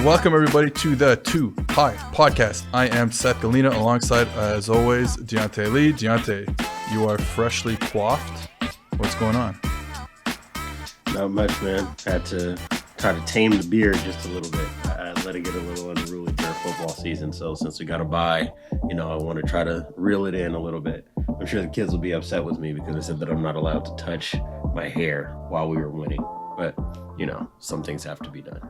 welcome everybody to the Too High Podcast. I am Seth Galina alongside, as always, Diante Lee. Diante, you are freshly coiffed. What's going on? Not much, man. Had to try to tame the beard just a little bit. I let it get a little unruly during football season. So since we got a bye, I want to try to reel it in a little bit. I'm sure the kids will be upset with me because they said that I'm not allowed to touch my hair while we were winning. But, some things have to be done.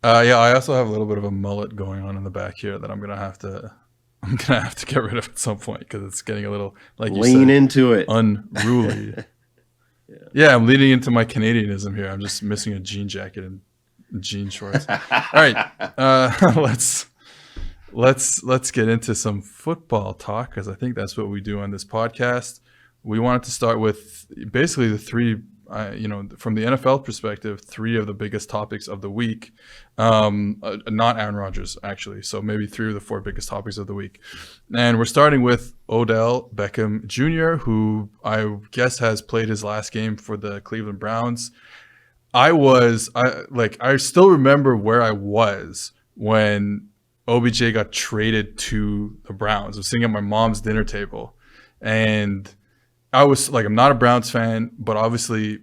I also have a little bit of a mullet going on in the back here that I'm gonna have to get rid of at some point because it's getting a little, like you lean said, into it, unruly. Yeah, I'm leaning into my Canadianism here. I'm just missing a jean jacket and jean shorts. All right, let's get into some football talk because I think that's what we do on this podcast. We wanted to start with basically the three. From the NFL perspective, three of the biggest topics of the week, not Aaron Rodgers, actually. So maybe three of the four biggest topics of the week. And we're starting with Odell Beckham Jr., who I guess has played his last game for the Cleveland Browns. I still remember where I was when OBJ got traded to the Browns. I was sitting at my mom's dinner table, and I was like, I'm not a Browns fan, but obviously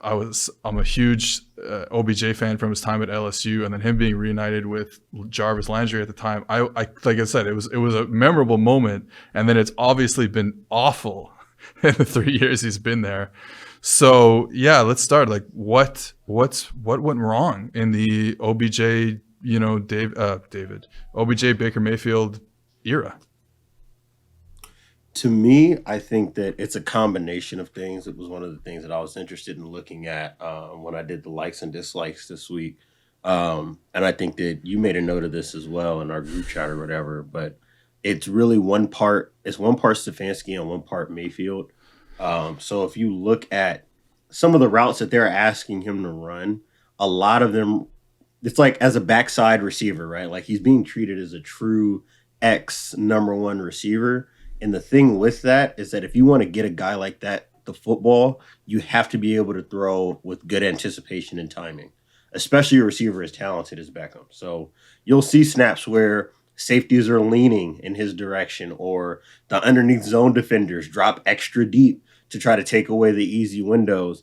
I'm a huge OBJ fan from his time at LSU, and then him being reunited with Jarvis Landry at the time. I like I said, it was a memorable moment, and then it's obviously been awful in the 3 years he's been there. So yeah, let's start. Like, what went wrong in the OBJ, OBJ Baker Mayfield era? To me, I think that it's a combination of things. It was one of the things that I was interested in looking at when I did the likes and dislikes this week. And I think that you made a note of this as well in our group chat or whatever. But it's really one part Stefanski and one part Mayfield. So if you look at some of the routes that they're asking him to run, a lot of them, it's like as a backside receiver, right? Like he's being treated as a true X number one receiver. And the thing with that is that if you want to get a guy like that the football, you have to be able to throw with good anticipation and timing, especially a receiver as talented as Beckham. So you'll see snaps where safeties are leaning in his direction or the underneath zone defenders drop extra deep to try to take away the easy windows.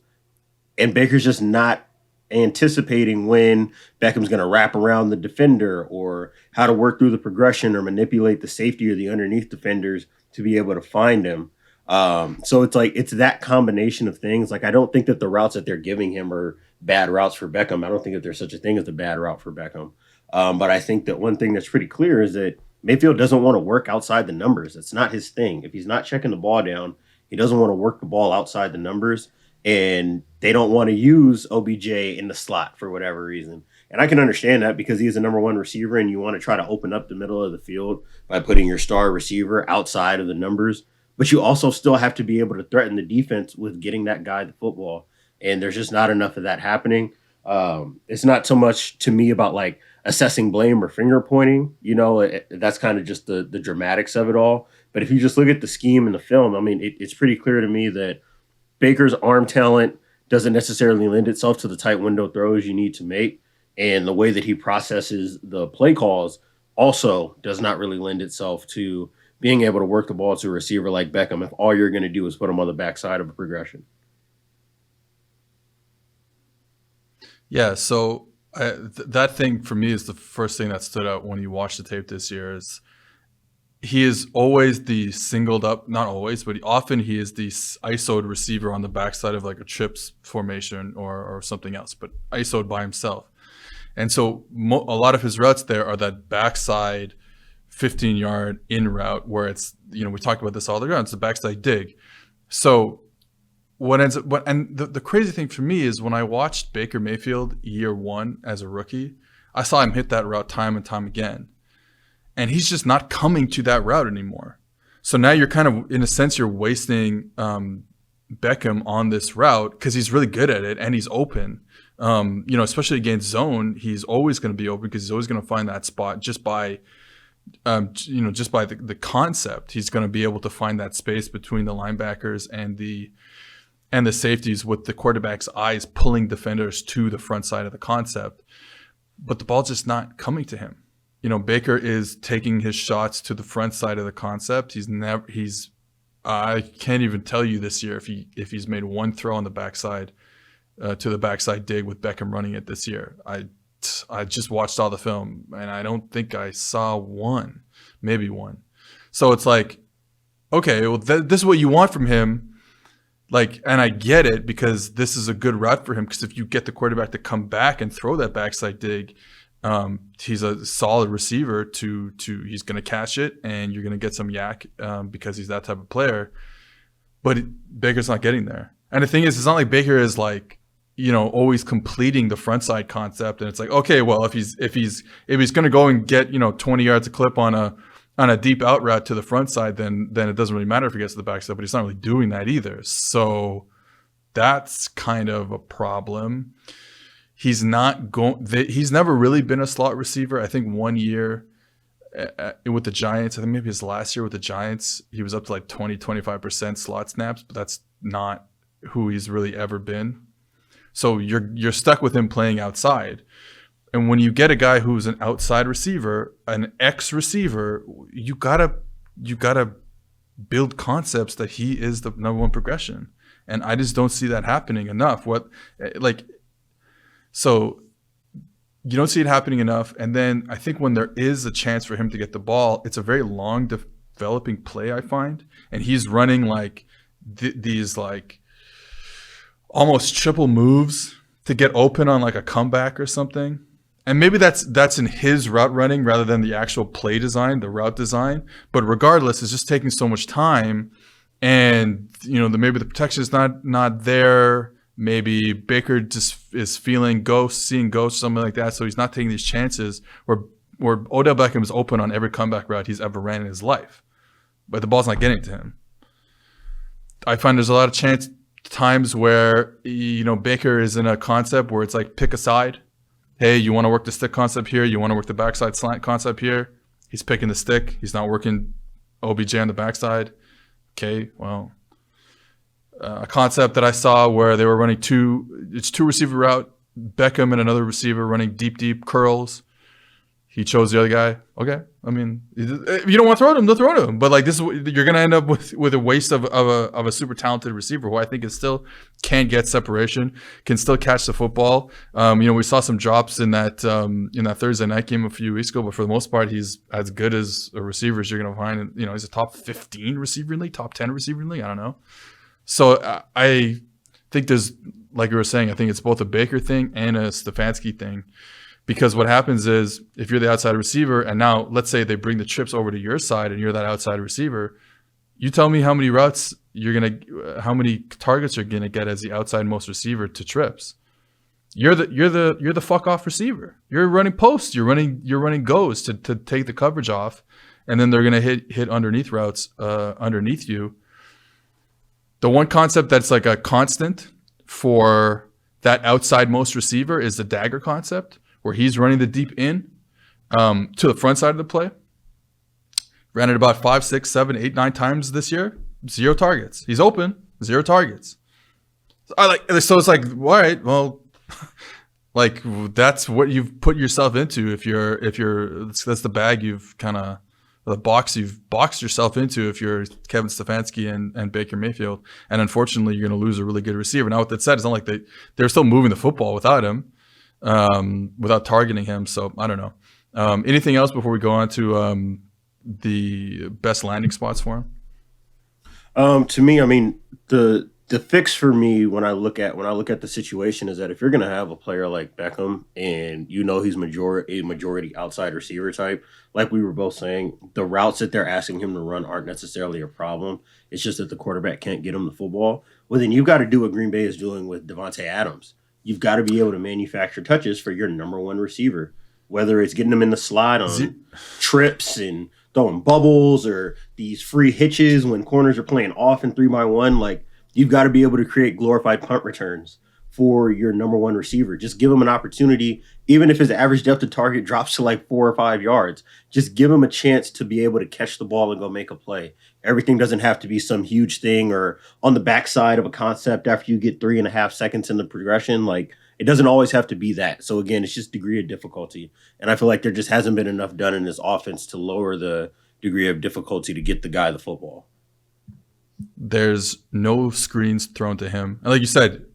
And Baker's just not anticipating when Beckham's going to wrap around the defender or how to work through the progression or manipulate the safety or the underneath defenders to be able to find him. So it's that combination of things. Like, I don't think that the routes that they're giving him are bad routes for Beckham. I don't think that there's such a thing as a bad route for Beckham. But I think that one thing that's pretty clear is that Mayfield doesn't want to work outside the numbers. It's not his thing. If he's not checking the ball down, he doesn't want to work the ball outside the numbers. And they don't want to use OBJ in the slot for whatever reason. And I can understand that because he's a number one receiver and you want to try to open up the middle of the field by putting your star receiver outside of the numbers. But you also still have to be able to threaten the defense with getting that guy the football. And there's just not enough of that happening. It's not so much to me about like assessing blame or finger pointing. That's kind of just the dramatics of it all. But if you just look at the scheme in the film, I mean, it's pretty clear to me that Baker's arm talent doesn't necessarily lend itself to the tight window throws you need to make. And the way that he processes the play calls also does not really lend itself to being able to work the ball to a receiver like Beckham if all you're going to do is put him on the backside of a progression. Yeah, so that thing for me is the first thing that stood out when you watch the tape this year is he is always the singled up, not always, but often he is the ISO'd receiver on the backside of like a trips formation or something else, but ISO'd by himself. And so a lot of his routes there are that backside 15-yard in route where it's, we talk about this all the time, it's the backside dig. So the crazy thing for me is when I watched Baker Mayfield year one as a rookie, I saw him hit that route time and time again. And he's just not coming to that route anymore. So now you're kind of, in a sense, you're wasting Beckham on this route because he's really good at it and he's open. Especially against zone, he's always going to be open because he's always going to find that spot just by the concept. He's going to be able to find that space between the linebackers and the and the safeties with the quarterback's eyes pulling defenders to the front side of the concept. But the ball's just not coming to him. Baker is taking his shots to the front side of the concept. I can't even tell you this year if he's made one throw on the backside to the backside dig with Beckham running it this year. I just watched all the film, and I don't think I saw one, maybe one. So it's like, okay, well, this is what you want from him. And I get it, because this is a good route for him, because if you get the quarterback to come back and throw that backside dig, he's a solid receiver he's going to catch it, and you're going to get some yak because he's that type of player. But Baker's not getting there. And the thing is, it's not like Baker is always completing the front side concept. And it's like, okay, well, if he's going to go and get 20 yards a clip on a deep out route to the front side, then it doesn't really matter if he gets to the backside. But he's not really doing that either. So that's kind of a problem. He's never really been a slot receiver. I think 1 year with the Giants, I think maybe his last year with the Giants, he was up to 20-25% slot snaps, but that's not who he's really ever been. So you're stuck with him playing outside. And when you get a guy who's an outside receiver, an ex-receiver, you gotta build concepts that he is the number one progression. And I just don't see that happening enough. So you don't see it happening enough. And then I think when there is a chance for him to get the ball, it's a very long developing play, I find. And he's running these almost triple moves to get open on a comeback or something. And maybe that's in his route running rather than the actual play design, the route design. But regardless, it's just taking so much time. And, maybe the protection is not there. Maybe Baker just is seeing ghosts, something like that. So he's not taking these chances where Odell Beckham is open on every comeback route he's ever ran in his life. But the ball's not getting to him. I find there's a lot of times where, Baker is in a concept where it's pick a side. Hey, you want to work the stick concept here? You want to work the backside slant concept here? He's picking the stick. He's not working OBJ on the backside. Okay, well, a concept that I saw where they were running two receiver route, Beckham and another receiver running deep curls. He chose the other guy. Okay, I mean, if you don't want to throw to him, don't throw to him. But this is you're going to end up with a waste of a super talented receiver who I think still can get separation, can still catch the football. We saw some drops in that Thursday night game a few weeks ago, but for the most part, he's as good as a receiver as you're going to find. He's a top 15 receiver in the league, top 10 receiver in the league. I don't know. So I think there's, like you were saying, I think it's both a Baker thing and a Stefanski thing. Because what happens is, if you're the outside receiver, and now let's say they bring the trips over to your side, and you're that outside receiver, you tell me how many routes how many targets you're gonna get as the outside most receiver to trips. You're the fuck off receiver. You're running posts. You're running goes to take the coverage off, and then they're gonna hit underneath routes underneath you. The one concept that's a constant for that outside most receiver is the dagger concept, where he's running the deep in to the front side of the play. Ran it about 5, 6, 7, 8, 9 times this year. 0 targets. He's open. 0 targets. So it's all right, well, that's what you've put yourself into. If you're that's the bag you've the box you've boxed yourself into if you're Kevin Stefanski and Baker Mayfield. And unfortunately, you're going to lose a really good receiver. Now, with that said, it's not like they're still moving the football without him. Without targeting him. So I don't know. Anything else before we go on to the best landing spots for him? To me, I mean, the fix for me when I look at the situation is that if you're going to have a player like Beckham and he's a majority outside receiver type, like we were both saying, the routes that they're asking him to run aren't necessarily a problem. It's just that the quarterback can't get him the football. Well, then you've got to do what Green Bay is doing with Devontae Adams. You've got to be able to manufacture touches for your number one receiver, whether it's getting them in the slot on trips and throwing bubbles or these free hitches when corners are playing off in 3-by-1. You've got to be able to create glorified punt returns for your number one receiver. Just give him an opportunity, even if his average depth of target drops to like 4 or 5 yards. Just give him a chance to be able to catch the ball and go make a play. Everything doesn't have to be some huge thing or on the backside of a concept after you get 3.5 seconds in the progression. Like, it doesn't always have to be that. So again, it's just degree of difficulty. And I feel like there just hasn't been enough done in this offense to lower the degree of difficulty to get the guy the football. There's no screens thrown to him. And like you said,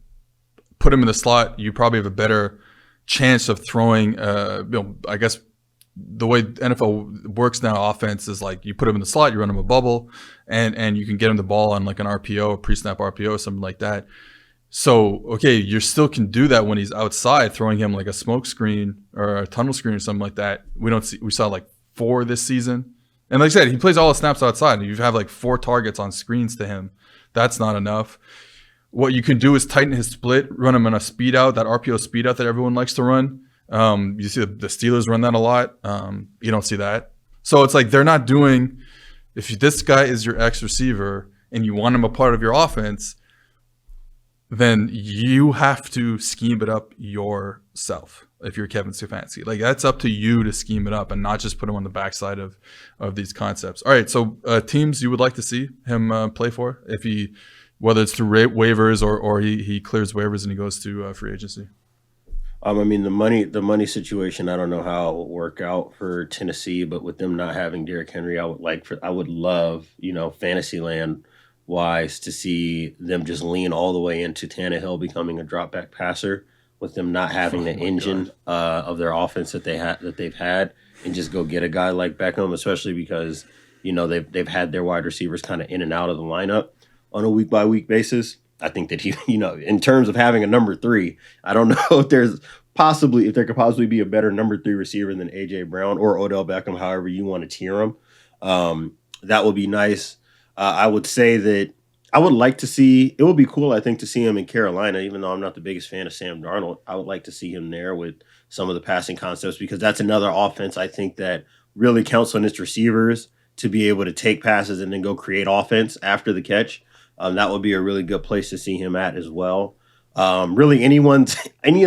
put him in the slot, you probably have a better chance of throwing. I guess the way NFL works now, offense is like you put him in the slot, you run him a bubble, and you can get him the ball on like an RPO, a pre-snap RPO, or something like that. So, okay, you still can do that when he's outside, throwing him like a smoke screen or a tunnel screen or something like that. We saw like 4 this season. And like I said, he plays all the snaps outside. And you have like 4 targets on screens to him. That's not enough. What you can do is tighten his split, run him on a speed out, that RPO speed out that everyone likes to run. You see the Steelers run that a lot. You don't see that. So it's like they're not doing, if this guy is your X receiver and you want him a part of your offense, then you have to scheme it up yourself. If you're Kevin Stefanski, like that's up to you to scheme it up and not just put him on the backside of these concepts. All right, so teams you would like to see him play for, if he, whether it's through waivers or he clears waivers and he goes to free agency. I mean, the money situation, I don't know how it will work out for Tennessee, but with them not having Derrick Henry, I would love, fantasy land wise, to see them just lean all the way into Tannehill becoming a drop back passer, with them not having the engine of their offense that they've had, and just go get a guy like Beckham, especially because they've had their wide receivers kind of in and out of the lineup on a week by week basis. I think that he, in terms of having a number 3, I don't know if there could possibly be a better number 3 receiver than AJ Brown or Odell Beckham, however you want to tier him. That would be nice. I would say that I would like to see, it would be cool, I think, to see him in Carolina, even though I'm not the biggest fan of Sam Darnold. I would like to see him there with some of the passing concepts, because that's another offense I think that really counts on its receivers to be able to take passes and then go create offense after the catch. That would be a really good place to see him at as well. Really, any of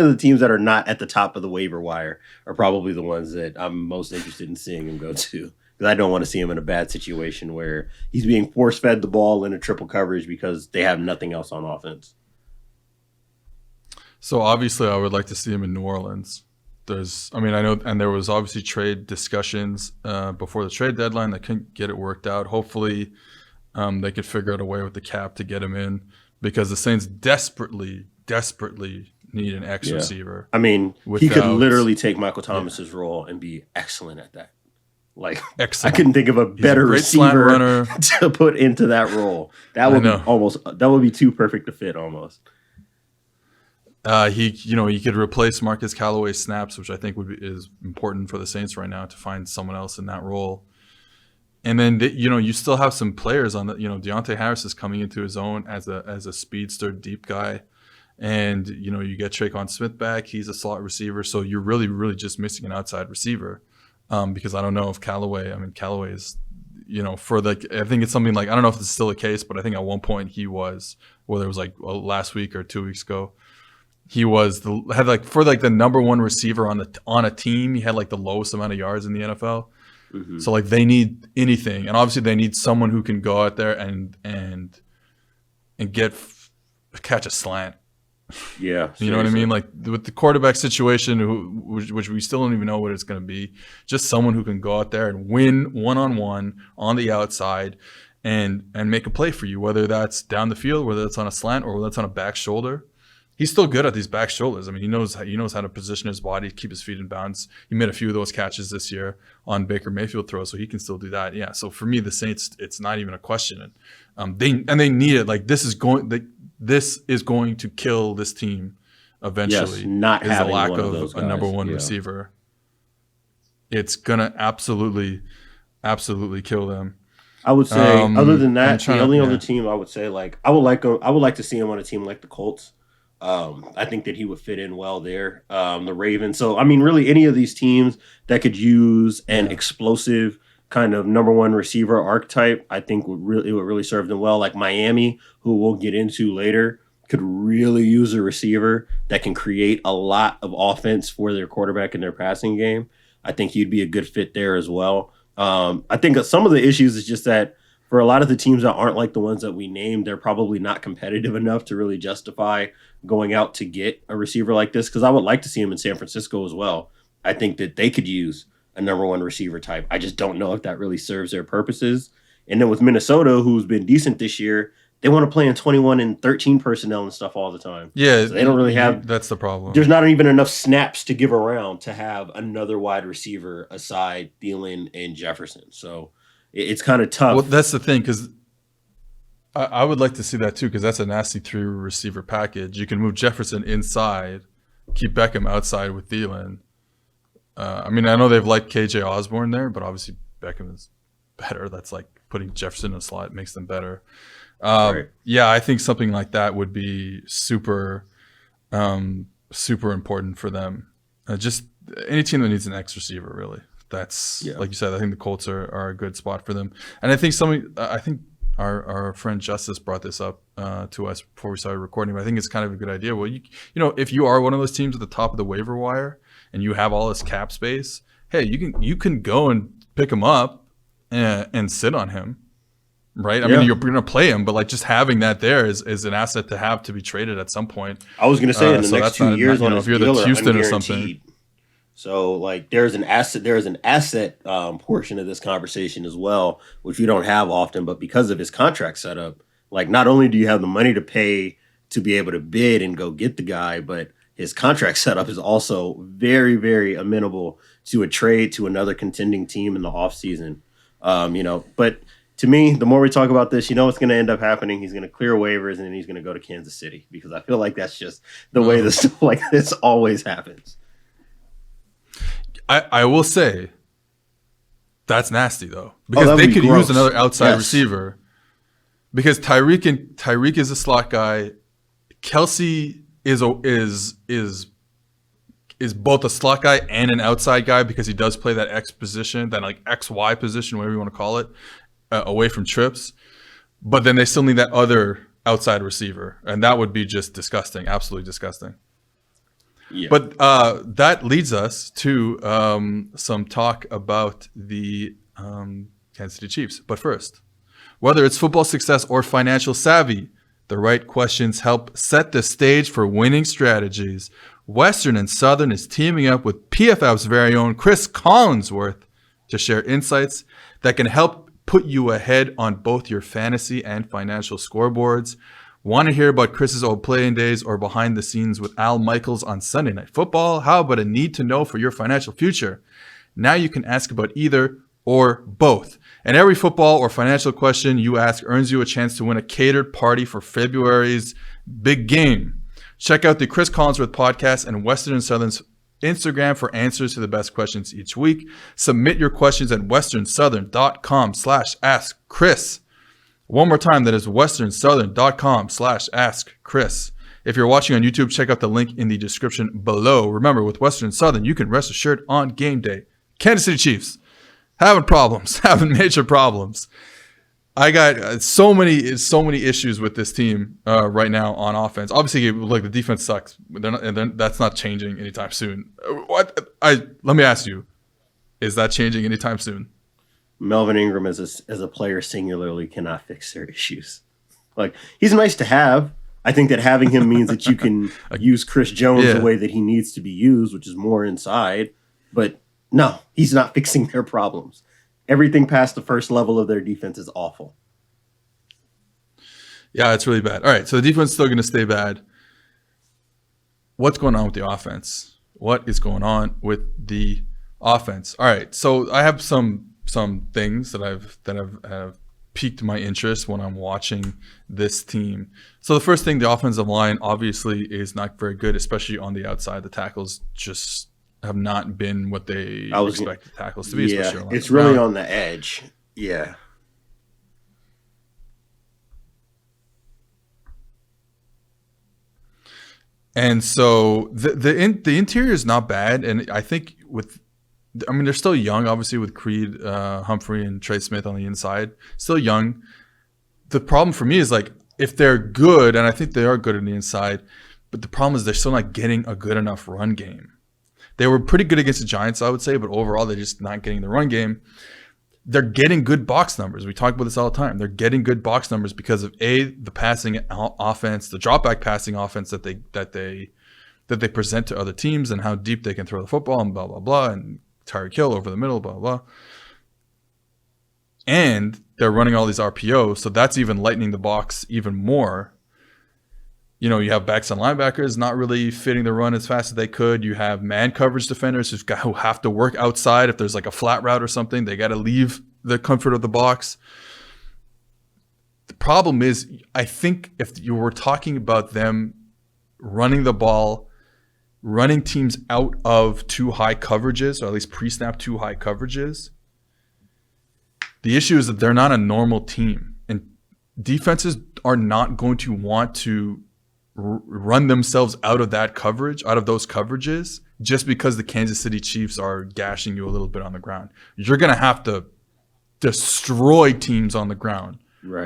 the teams that are not at the top of the waiver wire are probably the ones that I'm most interested in seeing him go to. Because I don't want to see him in a bad situation where he's being force-fed the ball in a triple coverage because they have nothing else on offense. So obviously I would like to see him in New Orleans. I know, and there was obviously trade discussions before the trade deadline that couldn't get it worked out. Hopefully they could figure out a way with the cap to get him in, because the Saints desperately need an X receiver. I mean, he could literally take Michael Thomas's role and be excellent at that. Like, excellent. I couldn't think of a better receiver to put into that role. That would be too perfect to fit almost. He could replace Marcus Callaway's snaps, which I think is important for the Saints right now, to find someone else in that role. And then you still have some players on the. Deontay Harris is coming into his own as a speedster deep guy, and you get Traquan Smith back. He's a slot receiver, so you're really just missing an outside receiver. Because I don't know if Callaway is, I think it's something like, I don't know if it's still the case, but I think at one point he was, whether it was like last week or 2 weeks ago, he was the number 1 receiver on a team. He had like the lowest amount of yards in the NFL. Mm-hmm. So like they need anything, and obviously they need someone who can go out there and catch a slant. Yeah, you know what I mean? Like with the quarterback situation, which we still don't even know what it's going to be. Just someone who can go out there and win one-on-one on the outside and make a play for you, whether that's down the field, whether that's on a slant, or whether that's on a back shoulder. He's still good at these back shoulders. I mean, he knows how to position his body, keep his feet in bounds. He made a few of those catches this year on Baker Mayfield throws, so he can still do that. Yeah. So for me, the Saints, it's not even a question. They need it. Like this is going to kill this team eventually. Yes, not is having the lack one of those a guys. number 1 receiver. It's gonna absolutely kill them. I would say, other than that, the only other team I would say, like I would like to see him on a team like the Colts. I think that he would fit in well there. The Ravens. So I mean, really, any of these teams that could use an explosive kind of number 1 receiver archetype, I think would really serve them well. Like Miami, who we'll get into later, could really use a receiver that can create a lot of offense for their quarterback in their passing game, I think he'd be a good fit there as well. I think some of the issues is just that for a lot of the teams that aren't like the ones that we named, they're probably not competitive enough to really justify going out to get a receiver like this, because I would like to see him in San Francisco as well. I think that they could use a number one receiver type. I just don't know if that really serves their purposes. And then with Minnesota, who's been decent this year, they want to play in 21 and 13 personnel and stuff all the time. Yeah, so they don't really have. That's the problem. There's not even enough snaps to give around to have another wide receiver aside Thielen and Jefferson. So it's kind of tough. Well, that's the thing, because I would like to see that too, because that's a nasty 3 receiver package. You can move Jefferson inside, keep Beckham outside with Thielen. I mean, I know they've liked KJ Osborne there, but obviously Beckham is better. That's like putting Jefferson in a slot makes them better. Right. Yeah, I think something like that would be super important for them. Just any team that needs an X receiver, really. That's like you said. I think the Colts are a good spot for them. And I think our friend Justice brought this up to us before we started recording. But I think it's kind of a good idea. Well, if you are one of those teams at the top of the waiver wire and you have all this cap space, hey, you can go and pick him up and sit on him. Right. I mean, you're going to play him, but like just having that there is an asset to have to be traded at some point. I was going to say in the next 2 years, if you're the Houston or something. So like there's an asset portion of this conversation as well, which we don't have often, but because of his contract setup, like not only do you have the money to pay to be able to bid and go get the guy, but his contract setup is also very, very amenable to a trade to another contending team in the offseason. But to me, the more we talk about this, what's going to end up happening. He's going to clear waivers and then he's going to go to Kansas City, because I feel like that's just the way this stuff like this always happens. I will say that's nasty though, because they could use another outside receiver, because Tyreek is a slot guy. Kelsey is both a slot guy and an outside guy, because he does play that X position, that like XY position, whatever you want to call it. Away from trips, but then they still need that other outside receiver, and that would be just disgusting, absolutely disgusting. Yeah. But that leads us to some talk about the Kansas City Chiefs. But first, whether it's football success or financial savvy, the right questions help set the stage for winning strategies. Western and Southern is teaming up with PFF's very own Chris Collinsworth to share insights that can help put you ahead on both your fantasy and financial scoreboards. Want to hear about Chris's old playing days or behind the scenes with Al Michaels on Sunday Night Football? How about a need to know for your financial future? Now you can ask about either or both. And every football or financial question you ask earns you a chance to win a catered party for February's big game. Check out the Chris Collinsworth podcast and Western and Southern's Instagram for answers to the best questions each week. Submit your questions at westernsouthern.com/askchris. One more time, that is westernsouthern.com/askchris. If you're watching on YouTube, check out the link in the description below. Remember, with Western Southern, you can rest assured on game day. Kansas City Chiefs having major problems. I got so many issues with this team right now on offense. Obviously, like the defense sucks. That's not changing anytime soon. Let me ask you, is that changing anytime soon? Melvin Ingram as a player singularly cannot fix their issues. Like, he's nice to have. I think that having him means that you can use Chris Jones the way that he needs to be used, which is more inside. But no, he's not fixing their problems. Everything past the first level of their defense is awful. Yeah, it's really bad. All right, so the defense is still going to stay bad. What's going on with the offense? What is going on with the offense? All right, so I have some things that have piqued my interest when I'm watching this team. So the first thing, the offensive line obviously is not very good, especially on the outside. The tackles just have not been what they expected tackles to be. Yeah, it's really on the edge. Yeah. And so the interior is not bad, and I think they're still young, obviously, with Creed Humphrey and Trey Smith on the inside. Still young. The problem for me is, like, if they're good, and I think they are good on the inside, but the problem is they're still not getting a good enough run game. They were pretty good against the Giants, I would say, but overall they're just not getting the run game. They're getting good box numbers. We talk about this all the time. They're getting good box numbers because of the passing offense, the drop back passing offense that they present to other teams, and how deep they can throw the football, and blah blah blah, and Tyreek Hill over the middle, blah blah. And they're running all these RPOs, so that's even lightening the box even more. You know, you have backs and linebackers not really fitting the run as fast as they could. You have man coverage defenders who have to work outside. If there's like a flat route or something, they got to leave the comfort of the box. The problem is, I think if you were talking about them running the ball, running teams out of too high coverages, or at least pre-snap too high coverages, the issue is that they're not a normal team. And defenses are not going to want to run themselves out of that coverage, out of those coverages, just because the Kansas City Chiefs are gashing you a little bit on the ground. You're going to have to destroy teams on the ground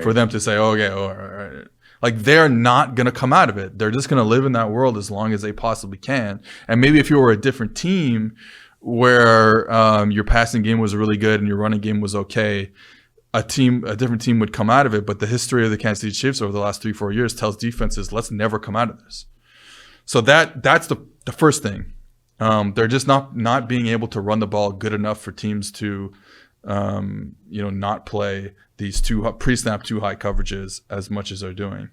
for them to say, okay, all right. Like, they're not going to come out of it. They're just going to live in that world as long as they possibly can. And maybe if you were a different team where your passing game was really good and your running game was okay, a different team would come out of it. But the history of the Kansas City Chiefs over the last 3-4 years tells defenses, let's never come out of this. So that's the first thing. They're just not being able to run the ball good enough for teams to not play these pre-snap too high coverages as much as they're doing.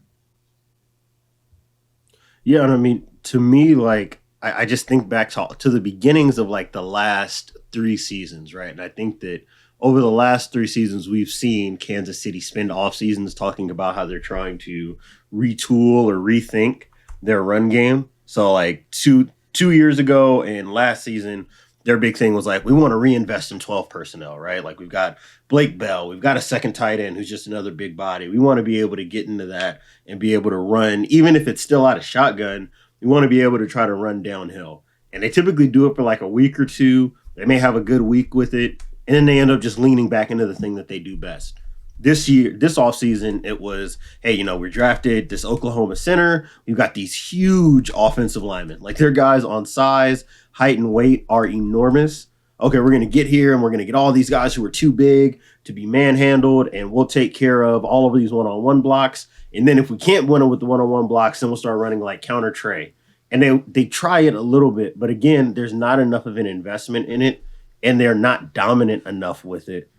Yeah, and I mean, to me, like, I just think back to the beginnings of like the last 3 seasons, right? And I think that over the last 3 seasons, we've seen Kansas City spend off seasons talking about how they're trying to retool or rethink their run game. So like two years ago and last season, their big thing was like, we want to reinvest in 12 personnel, right? Like, we've got Blake Bell, we've got a second tight end who's just another big body. We want to be able to get into that and be able to run, even if it's still out of shotgun, we want to be able to try to run downhill. And they typically do it for like a week or two. They may have a good week with it, and then they end up just leaning back into the thing that they do best. This offseason, it was, hey, we drafted this Oklahoma center. We've got these huge offensive linemen. Like, their guys on size, height, and weight are enormous. Okay, we're going to get here, and we're going to get all these guys who are too big to be manhandled, and we'll take care of all of these one-on-one blocks. And then if we can't win it with the one-on-one blocks, then we'll start running like counter tray. And they try it a little bit, but again, there's not enough of an investment in it, and they're not dominant enough with it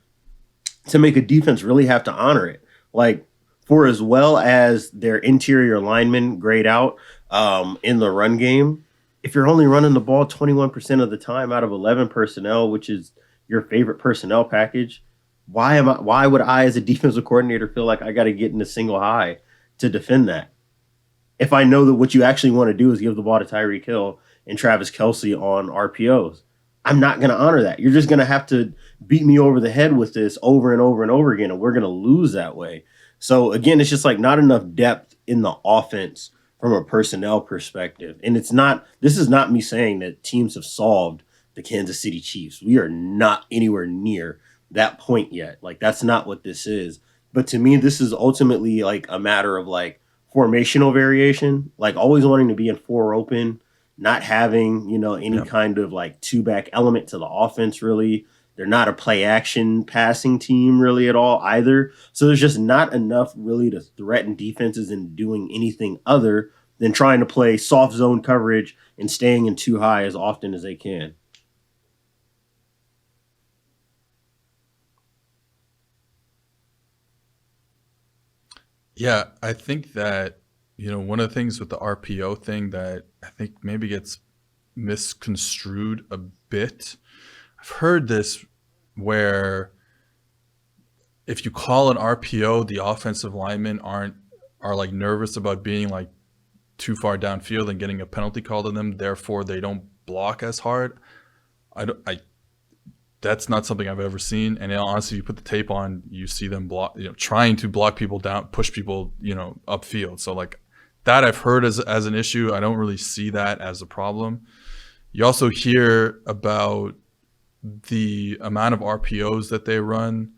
to make a defense really have to honor it. Like, for as well as their interior linemen grade out in the run game, if you're only running the ball 21% of the time out of 11 personnel, which is your favorite personnel package, why would I as a defensive coordinator feel like I got to get in a single high to defend that? If I know that what you actually want to do is give the ball to Tyreek Hill and Travis Kelce on RPOs, I'm not going to honor that. You're just going to have to beat me over the head with this over and over and over again, and we're going to lose that way. So again, it's just like not enough depth in the offense from a personnel perspective. And this is not me saying that teams have solved the Kansas City Chiefs. We are not anywhere near that point yet. Like, that's not what this is. But to me, this is ultimately like a matter of like formational variation, like always wanting to be in 4 open, not having, any kind of like 2-back element to the offense, really. They're not a play action passing team really at all either. So there's just not enough really to threaten defenses in doing anything other than trying to play soft zone coverage and staying in too high as often as they can. Yeah, I think that, one of the things with the RPO thing that I think maybe gets misconstrued a bit. I've heard this where if you call an RPO, the offensive linemen are like nervous about being like too far downfield and getting a penalty called on them. Therefore, they don't block as hard. That's not something I've ever seen. And honestly, you put the tape on, you see them trying to block people down, push people, upfield. So like that I've heard as an issue. I don't really see that as a problem. You also hear about the amount of RPOs that they run.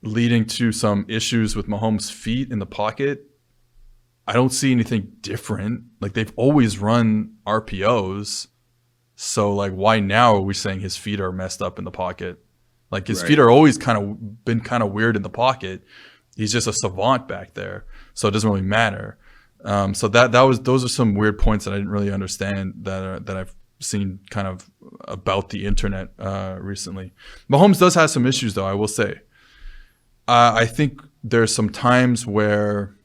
leading to some issues with Mahomes' feet in the pocket. I don't see anything different. Like, they've always run RPOs. So, like, why now are we saying his feet are messed up in the pocket? Like, his feet Right. are always been kind of weird in the pocket. He's just a savant back there, so it doesn't really matter. So those are some weird points that I didn't really understand that I've seen kind of about the internet recently. Mahomes does have some issues, though, I will say. I think there's some times where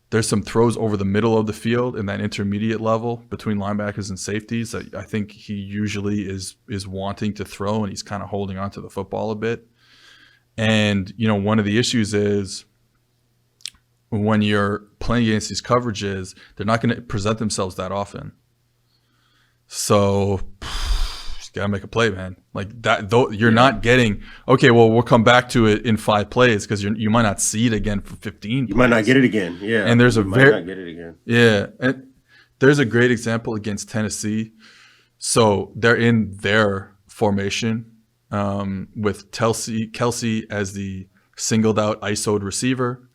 there's some throws over the middle of the field in that intermediate level between linebackers and safeties that I think he usually is wanting to throw, and he's kind of holding on to the football a bit. And, one of the issues is when you're playing against these coverages, they're not going to present themselves that often. So you got to make a play, man. Like that, though, you're not getting, okay, well, we'll come back to it in 5 plays because you might not see it again for 15 You plays. might not get it again. Yeah. And there's you might not get it again. Yeah. And there's a great example against Tennessee. So they're in their formation with Kelsey as the singled out ISO'd receiver,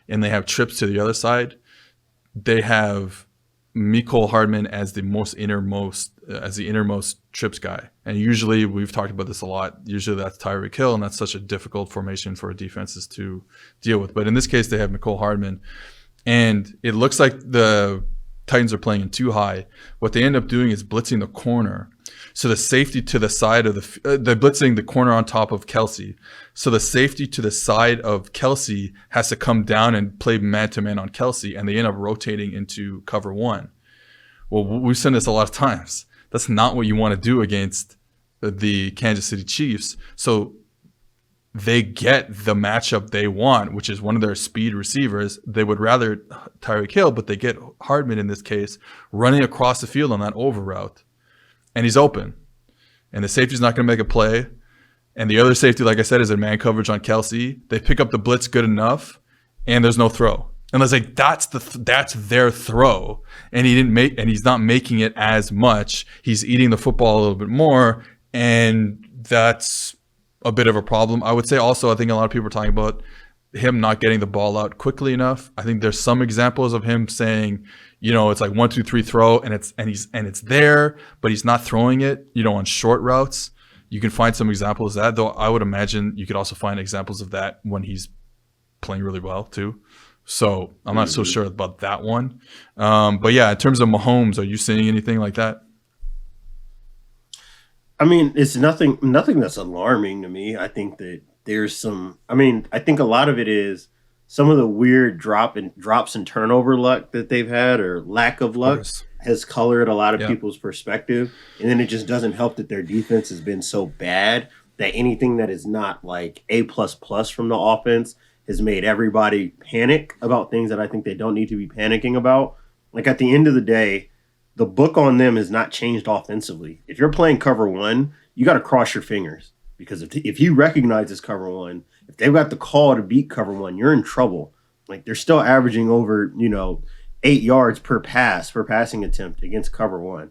and they have trips to the other side. They have Mecole Hardman as the innermost trips guy. And usually, we've talked about this a lot, usually that's Tyreek Hill, and that's such a difficult formation for defenses to deal with. But in this case, they have Mecole Hardman, and it looks like the Titans are playing in too high. What they end up doing is blitzing the corner. So the safety to the side of they're blitzing the corner on top of Kelsey. So the safety to the side of Kelsey has to come down and play man-to-man on Kelsey, and they end up rotating into cover 1. Well, we've seen this a lot of times. That's not what you want to do against the Kansas City Chiefs. So they get the matchup they want, which is one of their speed receivers. They would rather Tyreek Hill, but they get Hardman in this case running across the field on that over route. And he's open. And the safety's not going to make a play. And the other safety, like I said, is in man coverage on Kelsey. They pick up the blitz good enough, and there's no throw. And it's like that's their throw, and he's not making it as much. He's eating the football a little bit more, and that's a bit of a problem. I would say also, I think a lot of people are talking about him not getting the ball out quickly enough. I think there's some examples of him saying, it's like 1, 2, 3 throw, and it's there, but he's not throwing it, on short routes. You can find some examples of that, though I would imagine you could also find examples of that when he's playing really well too. So I'm not so sure about that one. But yeah, in terms of Mahomes, are you seeing anything like that? I mean, it's nothing that's alarming to me. I think that there's I think a lot of it is some of the weird drops and turnover luck that they've had, or lack of luck, has colored a lot of people's perspective. And then it just doesn't help that their defense has been so bad that anything that is not like A++ from the offense has made everybody panic about things that I think they don't need to be panicking about. Like, at the end of the day, the book on them has not changed offensively. If you're playing cover 1, you got to cross your fingers, because if he recognizes cover 1, if they've got the call to beat cover 1, you're in trouble. Like, they're still averaging over, 8 yards per passing attempt against cover 1.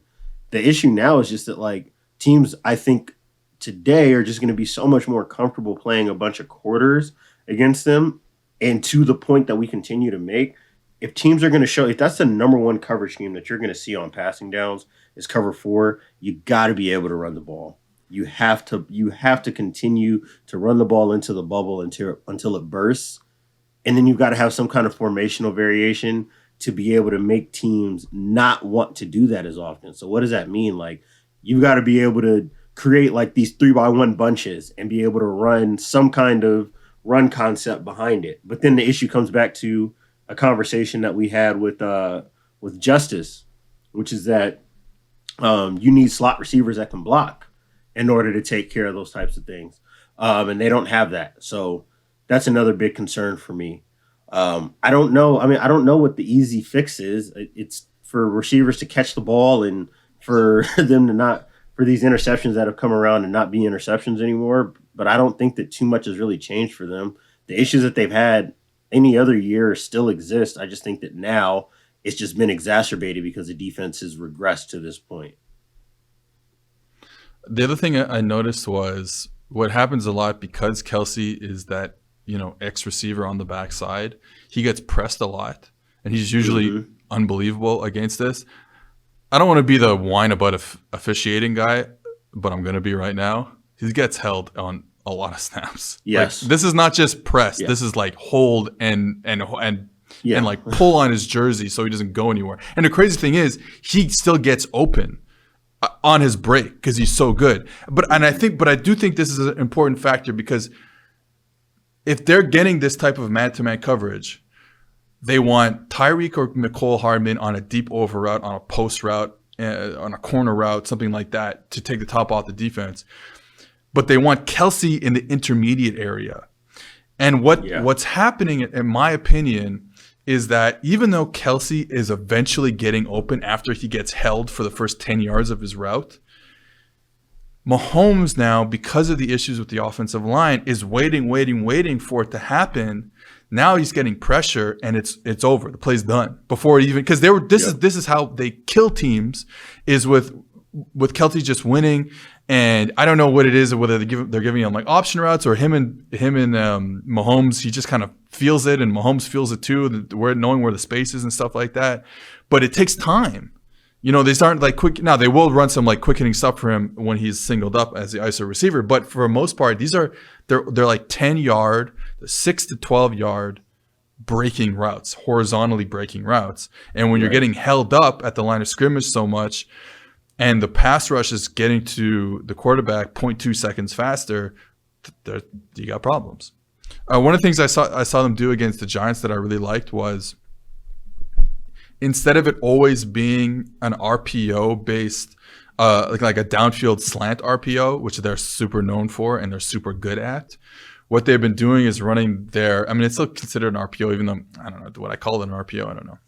The issue now is just that, like, teams, I think, today are just going to be so much more comfortable playing a bunch of quarters against them. And to the point that we continue to make, if teams are going to show, if that's the number one coverage scheme that you're going to see on passing downs is cover 4, you got to be able to run the ball. You have to continue to run the ball into the bubble until it bursts. And then you've got to have some kind of formational variation to be able to make teams not want to do that as often. So what does that mean? Like, you've got to be able to create like these 3-by-1 bunches and be able to run some kind of run concept behind it. But then the issue comes back to a conversation that we had with Justice, which is that you need slot receivers that can block in order to take care of those types of things. And they don't have that. So that's another big concern for me. I don't know. I mean, I don't know what the easy fix is. It's for receivers to catch the ball and for them to not, for these interceptions that have come around and not be interceptions anymore. But I don't think that too much has really changed for them. The issues that they've had any other year still exist. I just think that now it's just been exacerbated because the defense has regressed to this point. The other thing I noticed was what happens a lot because Kelsey is that, X receiver on the backside, he gets pressed a lot and he's usually Mm-hmm. unbelievable against this. I don't want to be the whine about officiating guy, but I'm going to be right now. He gets held on a lot of snaps. Like, Yes. this is not just press. Yeah. This is like hold and Yeah. like pull on his jersey so he doesn't go anywhere. And the crazy thing is, he still gets open on his break because he's so good. But I do think this is an important factor because if they're getting this type of man-to-man coverage, they want Tyreek or Mecole Hardman on a deep over route, on a post route, on a corner route, something like that to take the top off the defense. But they want Kelsey in the intermediate area. And what's happening, in my opinion, is that even though Kelsey is eventually getting open after he gets held for the first 10 yards of his route, Mahomes now, because of the issues with the offensive line, is waiting for it to happen. Now he's getting pressure, and it's over. The play's done before it even, because this is how they kill teams, is with Kelsey just winning. And I don't know what it is, whether they're giving him like option routes or him and Mahomes. He just kind of feels it, and Mahomes feels it too. Knowing where the space is and stuff like that, but it takes time. They start like quick. Now they will run some like quick hitting stuff for him when he's singled up as the ISO receiver. But for the most part, they're like 10-yard, 6 to 12-yard breaking routes, horizontally breaking routes. And when you're getting held up at the line of scrimmage so much, and the pass rush is getting to the quarterback 0.2 seconds faster, you got problems. One of the things I saw them do against the Giants that I really liked was, instead of it always being an RPO based, like a downfield slant RPO, which they're super known for and they're super good at, what they've been doing is running it's still considered an RPO, even though I don't know what I call it an RPO. I don't know.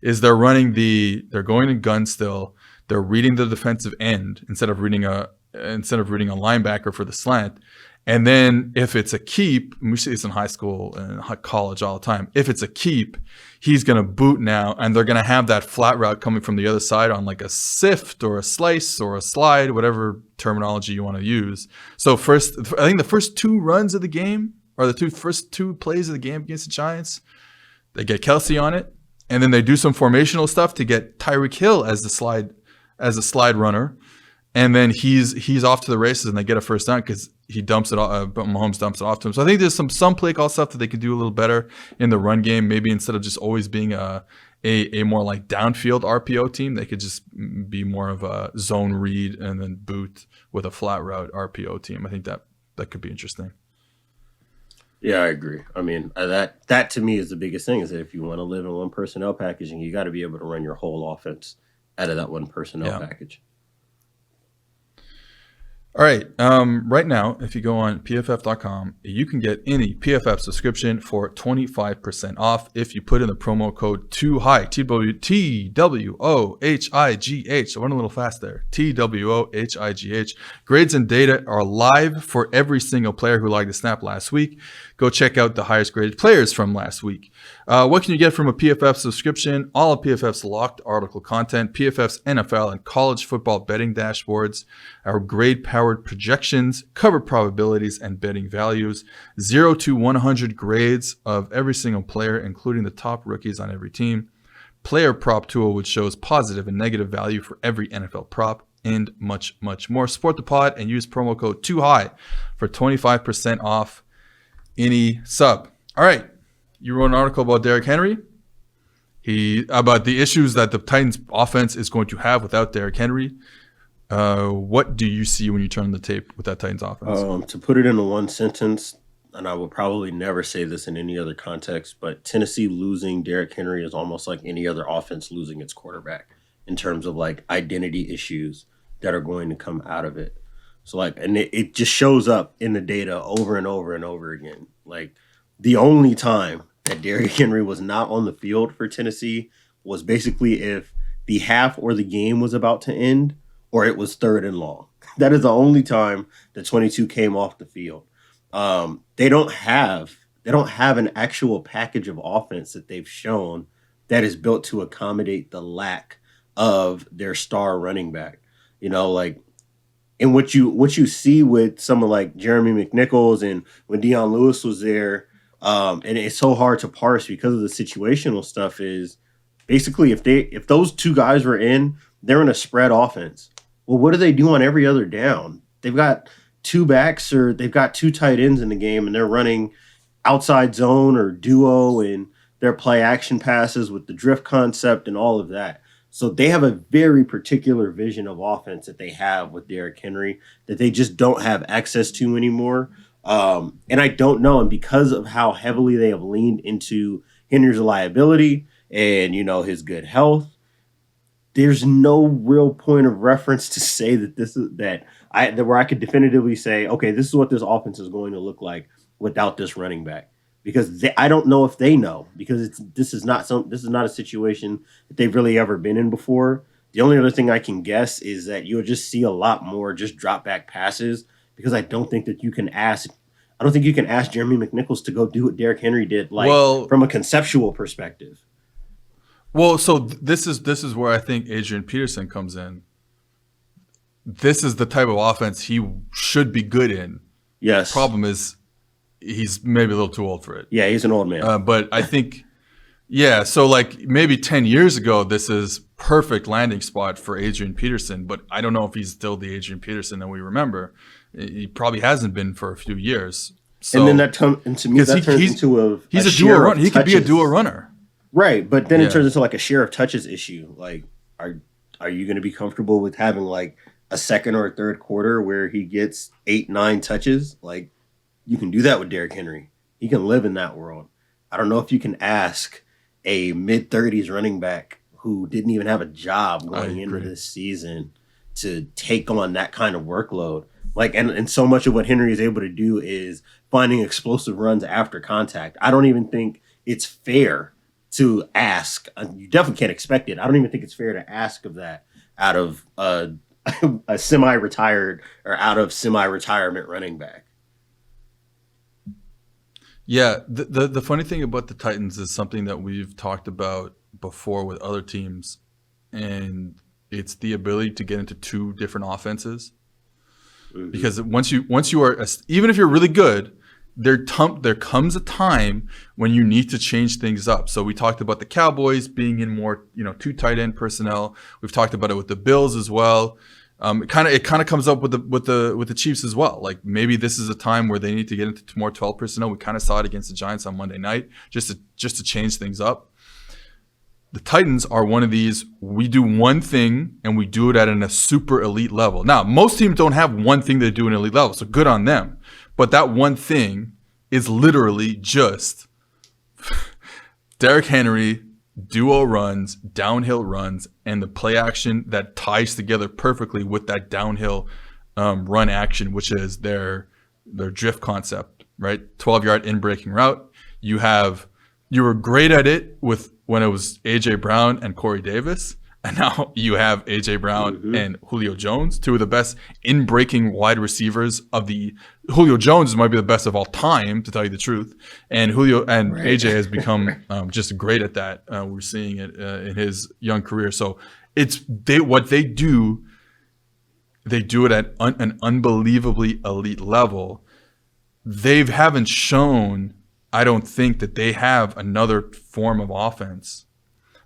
Is they're going in gun still. They're reading the defensive end instead of reading a linebacker for the slant. And then if it's a keep, we see this in high school and college all the time. If it's a keep, he's going to boot now, and they're going to have that flat route coming from the other side on like a sift or a slice or a slide, whatever terminology you want to use. So I think the first two runs of the game, or the first two plays of the game against the Giants, they get Kelsey on it, and then they do some formational stuff to get Tyreek Hill as a slide runner. And then he's off to the races, and they get a first down because he dumps it off. But Mahomes dumps it off to him. So I think there's some play call stuff that they could do a little better in the run game. Maybe instead of just always being a more like downfield RPO team, they could just be more of a zone read and then boot with a flat route RPO team. I think that could be interesting. Yeah, I agree. I mean, that to me is the biggest thing, is that if you want to live in one personnel packaging, you got to be able to run your whole offense out of that one personnel package. All right. Right now, if you go on PFF.com, you can get any PFF subscription for 25% off if you put in the promo code TWOHIGH, TWOHIGH. I went a little fast there. TWOHIGH. Grades and data are live for every single player who logged the snap last week. Go check out the highest graded players from last week. What can you get from a PFF subscription? All of PFF's locked article content, PFF's NFL and college football betting dashboards, our grade-powered projections, cover probabilities, and betting values, 0 to 100 grades of every single player, including the top rookies on every team, player prop tool, which shows positive and negative value for every NFL prop, and much, much more. Support the pod and use promo code TWOHIGH for 25% off any sub. All right. You wrote an article about Derrick Henry. About the issues that the Titans offense is going to have without Derrick Henry. What do you see when you turn the tape with that Titans offense? To put it into one sentence, and I will probably never say this in any other context, but Tennessee losing Derrick Henry is almost like any other offense losing its quarterback in terms of like identity issues that are going to come out of it. So like, and it just shows up in the data over and over and over again. Like, the only time that Derrick Henry was not on the field for Tennessee was basically if the half or the game was about to end, or it was 3rd and long. That is the only time the 22 came off the field. They don't have an actual package of offense that they've shown that is built to accommodate the lack of their star running back. You know, like, And what you see with someone like Jeremy McNichols and when Deion Lewis was there, and it's so hard to parse because of the situational stuff is basically if those two guys were in, they're in a spread offense. Well, what do they do on every other down? They've got two backs or they've got two tight ends in the game and they're running outside zone or duo and their play action passes with the drift concept and all of that. So they have a very particular vision of offense that they have with Derrick Henry that they just don't have access to anymore. And I don't know. And because of how heavily they have leaned into Henry's reliability and, his good health, there's no real point of reference to say that where I could definitively say, okay, this is what this offense is going to look like without this running back. Because I don't know if they know because this is not a situation that they've really ever been in before. The only other thing I can guess is that you'll just see a lot more just drop back passes because I don't think you can ask Jeremy McNichols to go do what Derrick Henry did, from a conceptual perspective. Well, so this is where I think Adrian Peterson comes in. This is the type of offense he should be good in. Yes. Problem is he's maybe a little too old for it. Yeah, he's an old man. But I think, so like maybe 10 years ago, this is perfect landing spot for Adrian Peterson. But I don't know if he's still the Adrian Peterson that we remember. He probably hasn't been for a few years. So, and then that turns into he's a dual runner. He could be a dual runner. Right, but then it turns into like a share of touches issue. Like, are you going to be comfortable with having like a second or a third quarter where he gets 8-9 touches? Like, you can do that with Derrick Henry. He can live in that world. I don't know if you can ask a mid-30s running back who didn't even have a job going into this season to take on that kind of workload. Like, and so much of what Henry is able to do is finding explosive runs after contact. I don't even think it's fair to ask. You definitely can't expect it. I don't even think it's fair to ask of that out of a semi-retired or out of semi-retirement running back. Yeah, the funny thing about the Titans is something that we've talked about before with other teams, and it's the ability to get into two different offenses. Mm-hmm. Because once you are, even if you're really good, there comes a time when you need to change things up. So we talked about the Cowboys being in more, two tight end personnel. We've talked about it with the Bills as well. It kind of comes up with the Chiefs as well. Like maybe this is a time where they need to get into more 12 personnel. We kind of saw it against the Giants on Monday night, just to change things up. The Titans are one of these. We do one thing and we do it at a super elite level. Now, most teams don't have one thing they do at an elite level, so good on them. But that one thing is literally just Derrick Henry, duo runs, downhill runs, and the play action that ties together perfectly with that downhill run action, which is their drift concept, right? 12-yard in-breaking route. You were great at it when it was A.J. Brown and Corey Davis, and now you have A.J. Brown and Julio Jones, two of the best in-breaking wide receivers Julio Jones might be the best of all time, to tell you the truth, and A.J. has become just great at that. We're seeing it in his young career. So what they do it at an unbelievably elite level. They haven't shown, I don't think, that they have another form of offense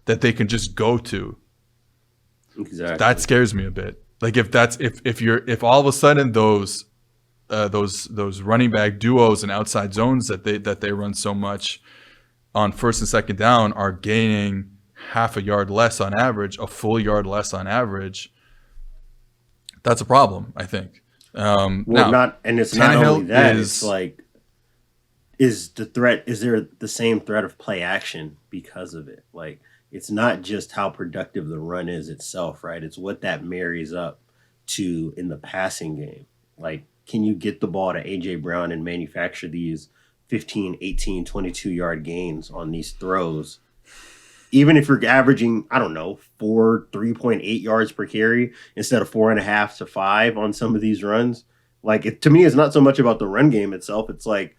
that they can just go to. Exactly. That scares me a bit. Like if all of a sudden those running back duos and outside zones that they run so much on first and second down are gaining half a yard less on average, a full yard less on average, that's a problem, I think. And it's not only that. It's like, is there the same threat of play action because of it? Like, it's not just how productive the run is itself, right? It's what that marries up to in the passing game. Like, can you get the ball to A.J. Brown and manufacture these 15, 18, 22-yard gains on these throws? Even if you're averaging, 3.8 yards per carry instead of 4.5 to 5 on some of these runs. Like, to me, it's not so much about the run game itself. It's like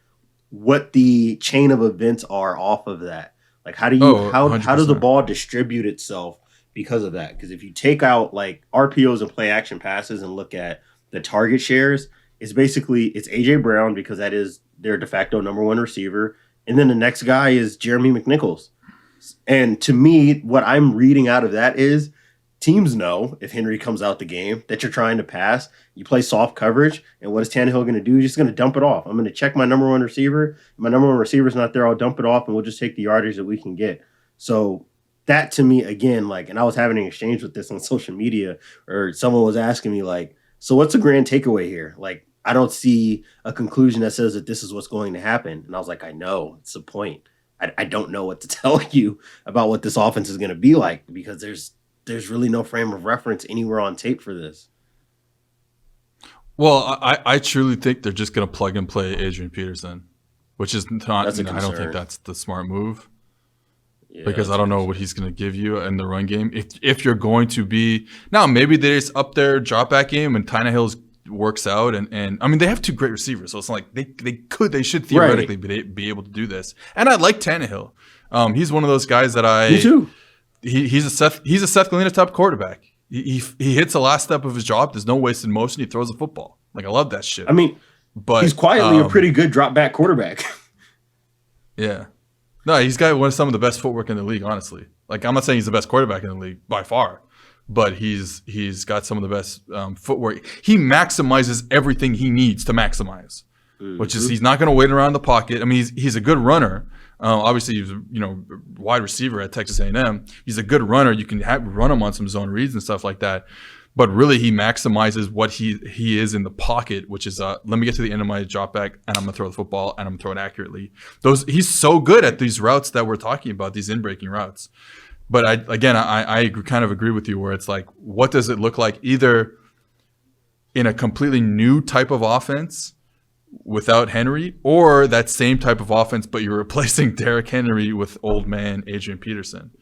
what the chain of events are off of that. Like, how does the ball distribute itself because of that? Because if you take out like RPOs and play action passes and look at the target shares, it's basically it's AJ Brown because that is their de facto number one receiver, and then the next guy is Jeremy McNichols. And to me, what I'm reading out of that is teams know if Henry comes out the game that you're trying to pass, you play soft coverage, and what is Tannehill going to do? He's just going to dump it off. I'm going to check my number one receiver. If my number one receiver's not there, I'll dump it off, and we'll just take the yardage that we can get. So that to me, again, like, and I was having an exchange with this on social media, or someone was asking me, like, so what's the grand takeaway here? Like, I don't see a conclusion that says that this is what's going to happen. And I was like, I know, it's the point. I don't know what to tell you about what this offense is going to be like because there's really no frame of reference anywhere on tape for this. Well, I truly think they're just going to plug and play Adrian Peterson, which is not. I don't think that's the smart move because I don't know what he's going to give you in the run game. If you're going to be now, maybe they just up their drop back game and Tannehill's works out and I mean they have two great receivers, so it's like they should theoretically be able to do this. And I like Tannehill. He's one of those guys that Me too. He's a Seth Galina type quarterback. He hits the last step of his job. There's no wasted motion. He throws the football. Like I love that shit. I mean, but he's quietly a pretty good drop back quarterback. Yeah. No, he's got some of the best footwork in the league, honestly. Like I'm not saying he's the best quarterback in the league by far, but he's got some of the best footwork. He maximizes everything he needs to maximize, which is he's not going to wait around the pocket. I mean, he's a good runner. Obviously, he was wide receiver at Texas A&M. He's a good runner. You can run him on some zone reads and stuff like that. But really, he maximizes what he is in the pocket, which is let me get to the end of my drop back, and I'm gonna throw the football, and I'm gonna throw it accurately. He's so good at these routes that we're talking about, these in-breaking routes. But I kind of agree with you where it's like, what does it look like either in a completely new type of offense without Henry, or that same type of offense, but you're replacing Derrick Henry with old man Adrian Peterson.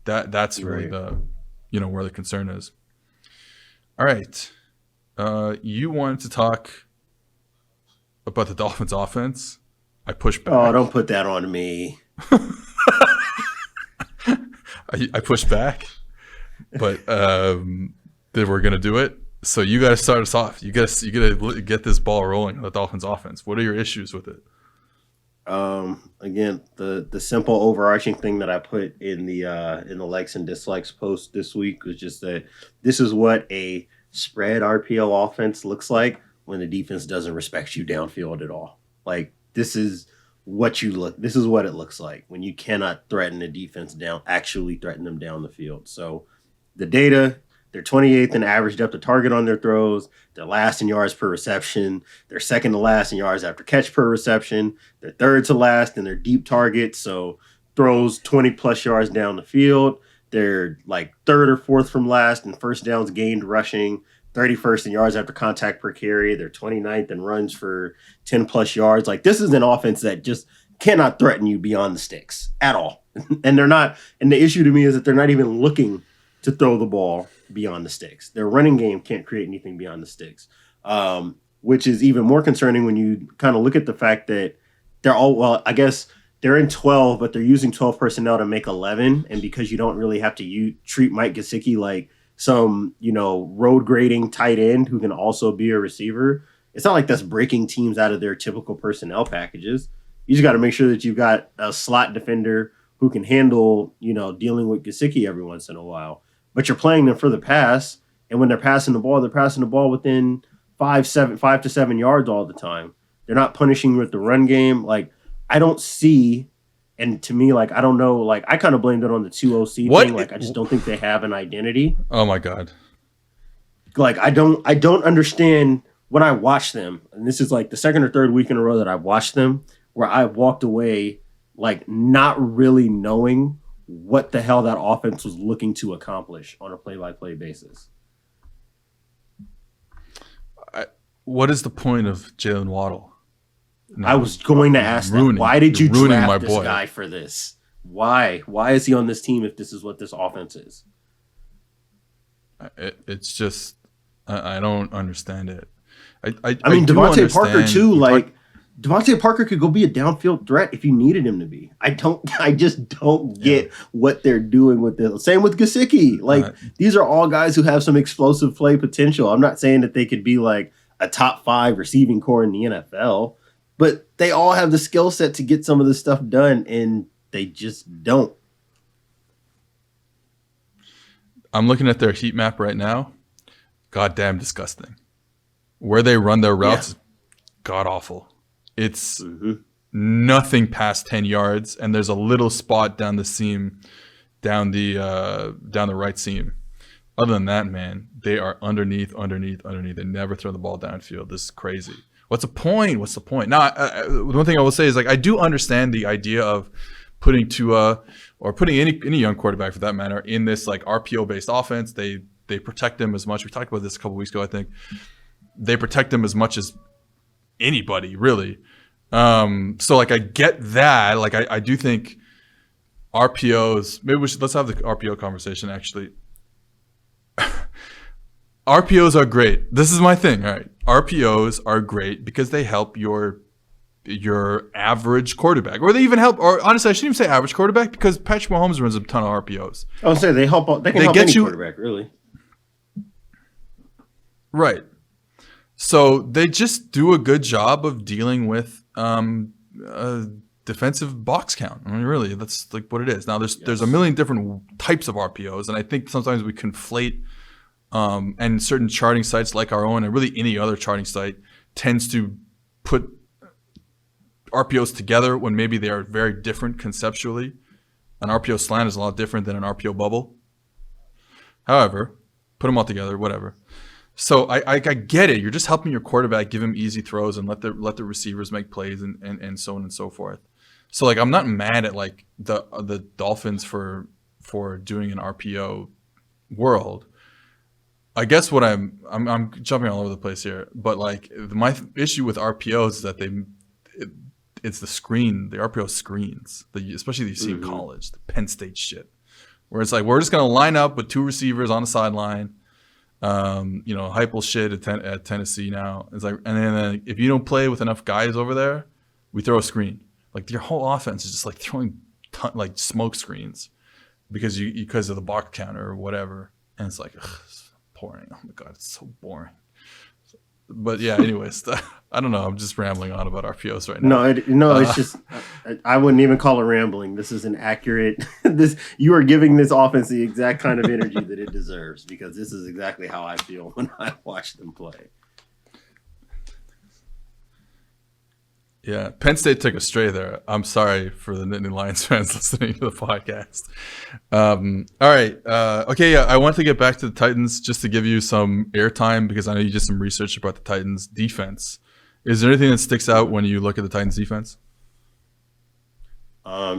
That's really the where the concern is. All right. You wanted to talk about the Dolphins offense. I pushed back. Oh, don't put that on me. I pushed back, but they were going to do it. So you got to start us off. You got to get this ball rolling on the Dolphins offense. What are your issues with it? Again, the simple overarching thing that I put in the likes and dislikes post this week was just that this is what a spread RPO offense looks like when the defense doesn't respect you downfield at all. Like this is what it looks like when you cannot threaten the defense down, actually threaten them down the field. So the data, they're 28th in average depth of target on their throws. They're last in yards per reception. They're second to last in yards after catch per reception. They're third to last in their deep targets. So throws 20 plus yards down the field. They're like third or fourth from last in first downs gained rushing. 31st in yards after contact per carry. They're 29th in runs for 10 plus yards. Like this is an offense that just cannot threaten you beyond the sticks at all. And they're not. And the issue to me is that they're not even looking to throw the ball beyond the sticks. Their running game can't create anything beyond the sticks, which is even more concerning when you kind of look at the fact that I guess they're in 12, but they're using 12 personnel to make 11. And because you don't really have to treat Mike Gesicki like some, road grading tight end who can also be a receiver, it's not like that's breaking teams out of their typical personnel packages. You just got to make sure that you've got a slot defender who can handle, dealing with Gesicki every once in a while. But you're playing them for the pass, and when they're passing the ball within 5 to 7 yards all the time. They're not punishing with the run game. Like I don't see, and to me, like I don't know, like I kind of blamed it on the 2OC thing. Like I just don't think they have an identity. Oh my god! Like I don't understand when I watch them, and this is like the second or third week in a row that I've watched them, where I walked away like not really knowing what the hell that offense was looking to accomplish on a play-by-play basis. What is the point of Jalen Waddle? No, I was going to ask that. Why did you draft this guy for this? Why? Why is he on this team if this is what this offense is? It's just I don't understand it. I mean, Devontae Parker too. Like Devontae Parker could go be a downfield threat if you needed him to be. I just don't get what they're doing with this. Same with Gesicki. Like, these are all guys who have some explosive play potential. I'm not saying that they could be like a top 5 receiving core in the NFL, but they all have the skill set to get some of this stuff done, and they just don't. I'm looking at their heat map right now. Goddamn disgusting. Where they run their routes is god awful. It's nothing past 10 yards, and there's a little spot down the seam, down the right seam. Other than that, man, they are underneath. They never throw the ball downfield. This is crazy. What's the point? Now, one thing I will say is, like, I do understand the idea of putting Tua or putting any young quarterback for that matter in this like RPO based offense. They protect them as much. We talked about this a couple weeks ago, I think. They protect them as much as anybody, really. So like I get that. Like I do think RPOs. Maybe let's have the RPO conversation. Actually, RPOs are great. This is my thing. All right, RPOs are great because they help your average quarterback, or they even help. Or honestly, I shouldn't even say average quarterback because Patrick Mahomes runs a ton of RPOs. I would say they help. They can help any quarterback, really. Right. So they just do a good job of dealing with defensive box count. I mean, really, that's like what it is. Now, there's a million different types of RPOs, and I think sometimes we conflate. And certain charting sites like our own, and really any other charting site, tends to put RPOs together when maybe they are very different conceptually. An RPO slant is a lot different than an RPO bubble. However, put them all together, whatever. So I get it. You're just helping your quarterback, give him easy throws, and let the receivers make plays, and so on and so forth. So like I'm not mad at like the Dolphins for doing an RPO world. I guess what I'm jumping all over the place here, but like my issue with RPOs is that it's the screen, the RPO screens, especially that you see in college, the Penn State shit, where it's like we're just gonna line up with 2 receivers on the sideline, Heupel shit at Tennessee now. It's like, and then if you don't play with enough guys over there, we throw a screen. Like your whole offense is just like throwing like smoke screens because of the box counter or whatever, and it's like. Ugh, boring. Oh my god, it's so boring. But yeah, anyways, I don't know. I'm just rambling on about RPOs right now. It's just I wouldn't even call it rambling. This is an accurate. You are giving this offense the exact kind of energy that it deserves, because this is exactly how I feel when I watch them play. Yeah, Penn State took a stray there. I'm sorry for the Nittany Lions fans listening to the podcast. All right. Okay, yeah, I want to get back to the Titans just to give you some airtime because I know you did some research about the Titans' defense. Is there anything that sticks out when you look at the Titans' defense?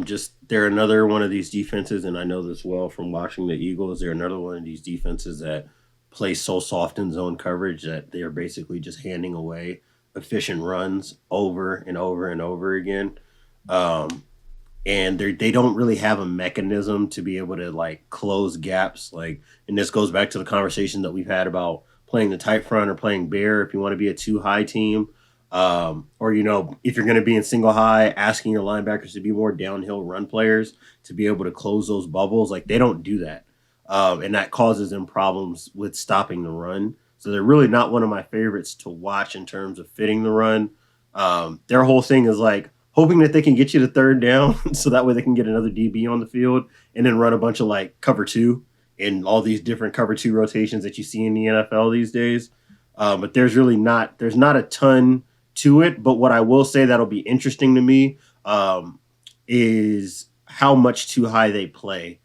Just they're another one of these defenses, and I know this well from watching the Eagles. They're another one of these defenses that play so soft in zone coverage that they are basically just handing away efficient runs over and over and over again. And they don't really have a mechanism to be able to like close gaps. Like, and this goes back to the conversation that we've had about playing the tight front or playing bear if you want to be a 2-high team. Or, if you're going to be in single high, asking your linebackers to be more downhill run players to be able to close those bubbles. Like, they don't do that. And that causes them problems with stopping the run. So they're really not one of my favorites to watch in terms of fitting the run. Their whole thing is like hoping that they can get you to third down so that way they can get another DB on the field and then run a bunch of like cover 2 and all these different cover 2 rotations that you see in the NFL these days. But there's not a ton to it. But what I will say that'll be interesting to me is how much too high they play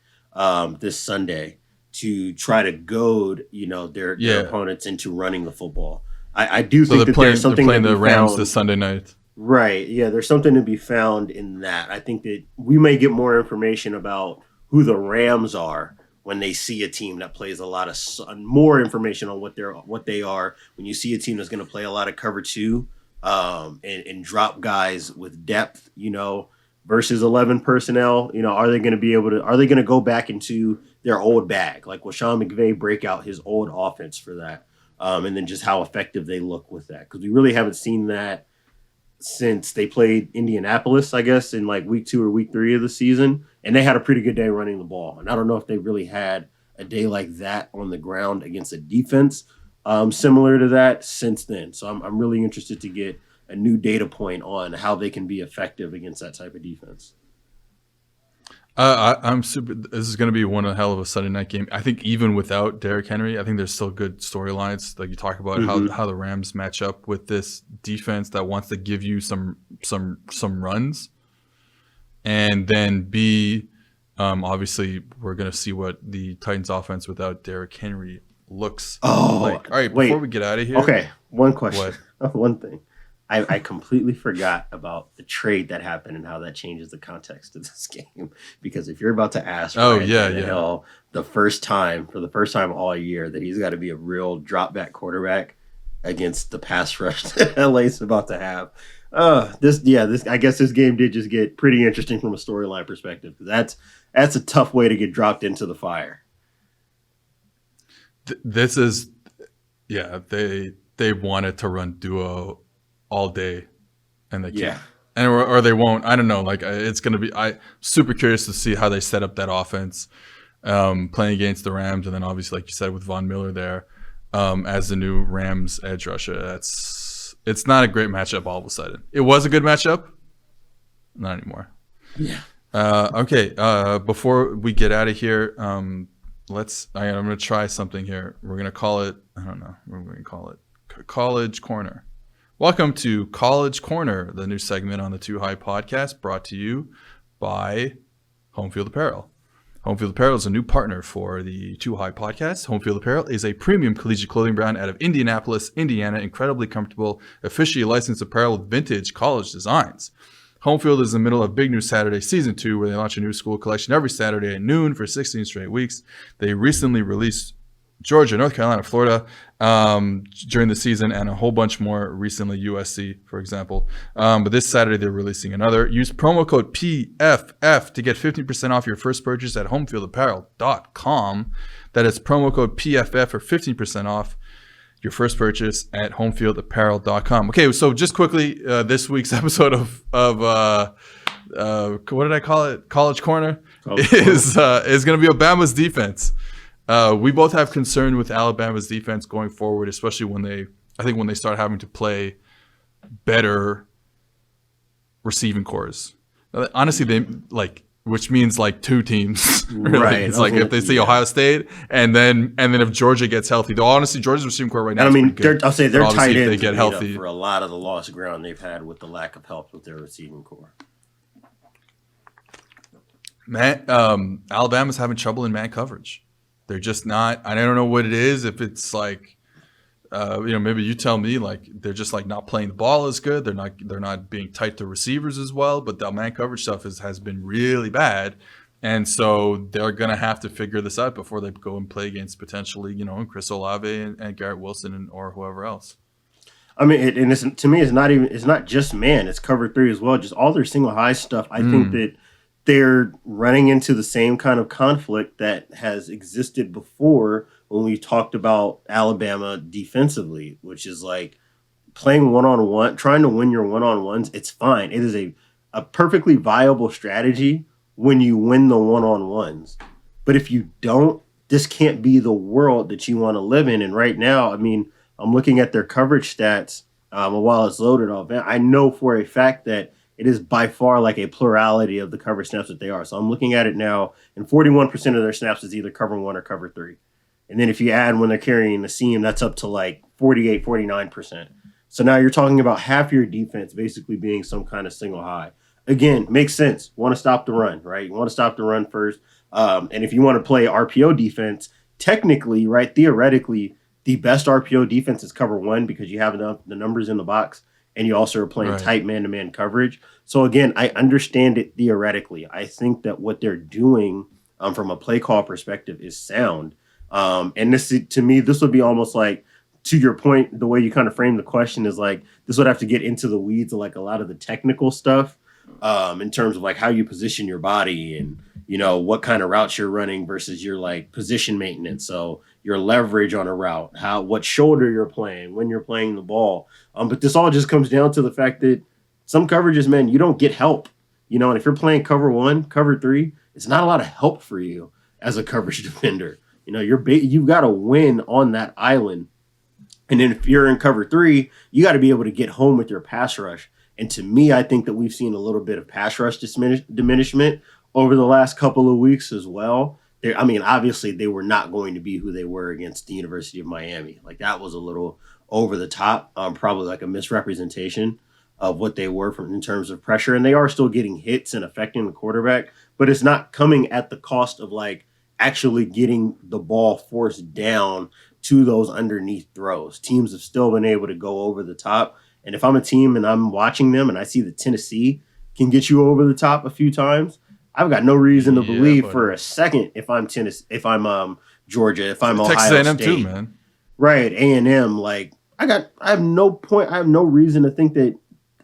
this Sunday to try to goad, their opponents into running the football. I do think that there's something they're playing the Rams this Sunday night. Right. Yeah, there's something to be found in that. I think that we may get more information about who the Rams are when they see a team that plays a lot of more information on what they are. When you see a team that's going to play a lot of cover 2 and drop guys with depth, versus 11 personnel, are they going to go back into their old bag? Like, will Sean McVay break out his old offense for that? And then just how effective they look with that. Because we really haven't seen that since they played Indianapolis, I guess, in like week 2 or week 3 of the season. And they had a pretty good day running the ball. And I don't know if they really had a day like that on the ground against a defense similar to that since then. So I'm really interested to get a new data point on how they can be effective against that type of defense. I'm super. This is going to be one hell of a Sunday night game. I think even without Derrick Henry, I think there's still good storylines. Like you talk about how the Rams match up with this defense that wants to give you some runs, and then B, obviously we're going to see what the Titans offense without Derrick Henry looks like. All right, before we get out of here, okay, one question, one thing. I completely forgot about the trade that happened and how that changes the context of this game. Because if you're about to ask for the first time all year that he's got to be a real drop back quarterback against the pass rush that LA's about to have, this I guess this game did just get pretty interesting from a storyline perspective. That's a tough way to get dropped into the fire. This is, they wanted to run duo all day, and they can't, or they won't. I don't know. Like it's gonna be. I'm super curious to see how they set up that offense, playing against the Rams, and then obviously, like you said, with Von Miller there, as the new Rams edge rusher. It's not a great matchup all of a sudden. It was a good matchup, not anymore. Yeah. Okay. Before we get out of here, I'm gonna try something here. We're gonna call it. I don't know. We're gonna call it College Corner. Welcome to College Corner, the new segment on the Too High podcast, brought to you by Home Field Apparel. Home Field Apparel is a new partner for the Too High podcast. Home Field Apparel is a premium collegiate clothing brand out of Indianapolis, Indiana, incredibly comfortable, officially licensed apparel with vintage college designs. Home Field is in the middle of Big News Saturday Season 2, where they launch a new school collection every Saturday at noon for 16 straight weeks. They recently released Georgia, North Carolina, Florida during the season, and a whole bunch more recently, USC, for example. But this Saturday, they're releasing another. Use promo code PFF to get 15% off your first purchase at homefieldapparel.com. That is promo code PFF for 15% off your first purchase at homefieldapparel.com. Okay, so just quickly, this week's episode of what did I call it? College Corner is going to be Alabama's defense. We both have concern with Alabama's defense going forward, especially when they start having to play better receiving cores. Honestly, which means like two teams. Really. Right. It's like if they see Ohio State and then if Georgia gets healthy. Though honestly, Georgia's receiving core right now. I'll say they're tight ends. They get healthy for a lot of the lost ground they've had with the lack of help with their receiving core. Alabama's having trouble in man coverage. They're just not. I don't know what it is. If it's like, maybe you tell me. Like they're just like not playing the ball as good. They're not being tight to receivers as well. But the man coverage stuff has been really bad, and so they're gonna have to figure this out before they go and play against potentially, Chris Olave and Garrett Wilson or whoever else. I mean, to me, it's not just man. It's cover 3 as well. Just all their single high stuff. I think that they're running into the same kind of conflict that has existed before when we talked about Alabama defensively, which is like playing one-on-one, trying to win your one-on-ones. It's fine. It is a perfectly viable strategy when you win the one-on-ones. But if you don't, this can't be the world that you want to live in. And right now, I mean, I'm looking at their coverage stats while it's loaded up. I know for a fact that it is by far like a plurality of the cover snaps that they are. So I'm looking at it now, and 41% of their snaps is either cover 1 or cover 3. And then if you add when they're carrying the seam, that's up to like 48, 49%. So now you're talking about half your defense basically being some kind of single high. Again, makes sense. Want to stop the run, right? You want to stop the run first. And if you want to play RPO defense, technically, right, theoretically, the best RPO defense is cover 1 because you have the numbers in the box. And you also are playing tight man-to-man coverage. So, again, I understand it theoretically. I think that what they're doing from a play call perspective is sound. And this, to me, this would be almost like, to your point, the way you kind of frame the question is like, this would have to get into the weeds of like a lot of the technical stuff in terms of like how you position your body and, what kind of routes you're running versus your like position maintenance. So your leverage on a route, what shoulder you're playing, when you're playing the ball. But this all just comes down to the fact that Some coverages, man, you don't get help. And if you're playing cover 1, cover 3, it's not a lot of help for you as a coverage defender. You've got to win on that island. And then if you're in cover 3, you got to be able to get home with your pass rush. And to me, I think that we've seen a little bit of pass rush diminishment over the last couple of weeks as well. Obviously, they were not going to be who they were against the University of Miami. Like, that was a little over the top, probably like a misrepresentation of what they were in terms of pressure. And they are still getting hits and affecting the quarterback, but it's not coming at the cost of like actually getting the ball forced down to those underneath throws. Teams have still been able to go over the top. And if I'm a team and I'm watching them and I see that Tennessee can get you over the top a few times, I've got no reason to believe for a second if I'm Tennessee, if I'm Georgia, if I'm Ohio Texas A&M State, too, man. Right, A&M. Like I have no reason to think that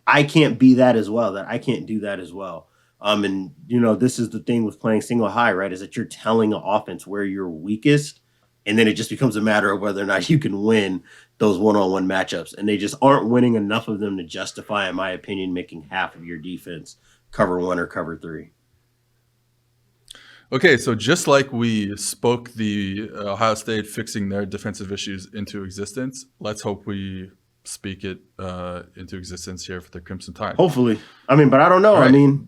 I can't be that as well. That I can't do that as well. And this is the thing with playing single high, right? Is that you're telling an offense where you're weakest, and then it just becomes a matter of whether or not you can win those one-on-one matchups. And they just aren't winning enough of them to justify, in my opinion, making half of your defense cover 1 or cover 3. Okay, so just like we spoke the Ohio State fixing their defensive issues into existence, let's hope we speak it into existence here for the Crimson Tide. Hopefully. But I don't know. Right.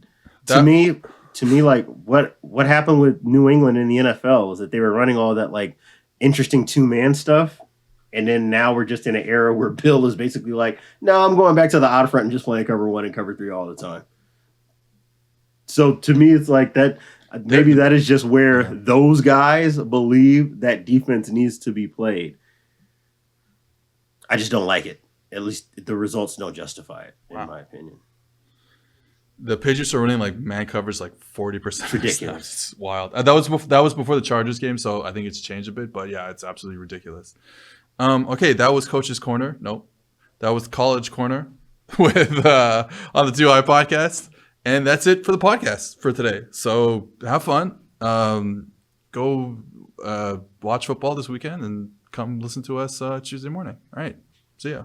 To me, like what happened with New England in the NFL was that they were running all that like interesting 2-man stuff. And then now we're just in an era where Bill is basically like, no, I'm going back to the out front and just playing cover 1 and cover 3 all the time. So to me, it's like that. Maybe that is just where those guys believe that defense needs to be played. I just don't like it. At least the results don't justify it, in my opinion. The Patriots are running like man covers like 40%. It's ridiculous. It's wild. That was before the Chargers game, so I think it's changed a bit. But yeah, it's absolutely ridiculous. Okay, that was Coach's Corner. Nope, that was College Corner with on the 2 High podcast. And that's it for the podcast for today. So have fun. Go watch football this weekend and come listen to us Tuesday morning. All right. See ya.